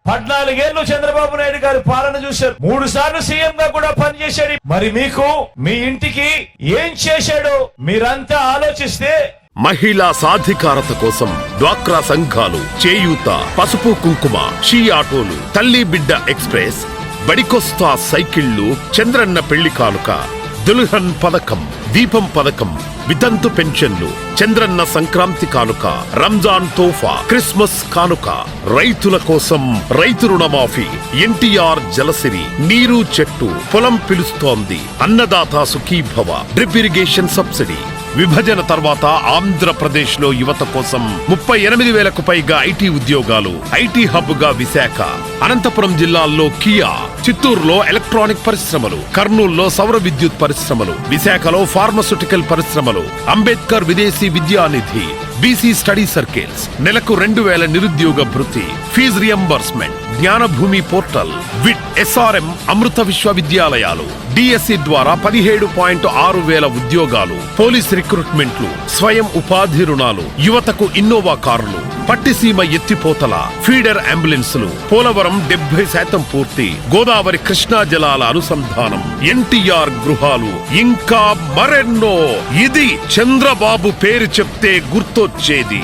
14 ఏళ్లు చంద్రబాబు నాయుడు గారి పాలన చూశారు. 3 సార్లు సీఎం గా కూడా పనిచేశాడు. మరి మీకు మీ ఇంటికి ఏం చేశాడో మీరంతా ఆలోచిస్తే మహిళా సాధికారత కోసం డ్వాక్రా సంఘాలు, చేయూత, పసుపు కుంకుమ, షీ ఆటోలు, తల్లి బిడ్డ ఎక్స్ప్రెస్, బడికొస్తా సైకిళ్లు, చంద్రన్న పెళ్లి కానుక, దుల్హన్ పథకం, దీపం పథకం, వితంతు పెన్షన్లు, చంద్రన్న సంక్రాంతి కానుక, రంజాన్ తోఫా, క్రిస్మస్ కానుక, రైతుల కోసం రైతు రుణమాఫీ, ఎన్టీఆర్ జలసిరి, నీరు చెట్టు, పొలం పిలుస్తోంది, Annadata Sukhibhava, drip irrigation subsidy. విభజన తర్వాత ఆంధ్రప్రదేశ్ లో యువత కోసం 38,000కు పైగా ఐటీ ఉద్యోగాలు. ఐటీ హబ్ గా విశాఖ, అనంతపురం జిల్లాల్లో కియా, చిత్తూరులో ఎలక్ట్రానిక్ పరిశ్రమలు, కర్నూలులో సౌర విద్యుత్ పరిశ్రమలు, విశాఖలో ఫార్మస్యూటికల్ పరిశ్రమలు, అంబేద్కర్ విదేశీ విద్యానిధి, బీసీ స్టడీ సర్కిల్స్, నెలకు 2,000 నిరుద్యోగ భృతి, fee reimbursement, Gnanabhoomi portal, VIT, SRM, అమృత విశ్వవిద్యాలయాలు, డిఎస్సి ద్వారా 17.6 ఉద్యోగాలు, పోలీస్ రిక్రూట్మెంట్లు, స్వయం ఉపాధి రుణాలు, యువతకు ఇన్నోవా కార్లు, పట్టిసీమ ఎత్తిపోతల, ఫీడర్ అంబులెన్సులు, పోలవరం 70% పూర్తి, గోదావరి కృష్ణా జలాల అనుసంధానం, ఎన్టీఆర్ గృహాలు, ఇంకా మరెన్నో. ఇది చంద్రబాబు పేరు చెప్తే గుర్తొచ్చేది.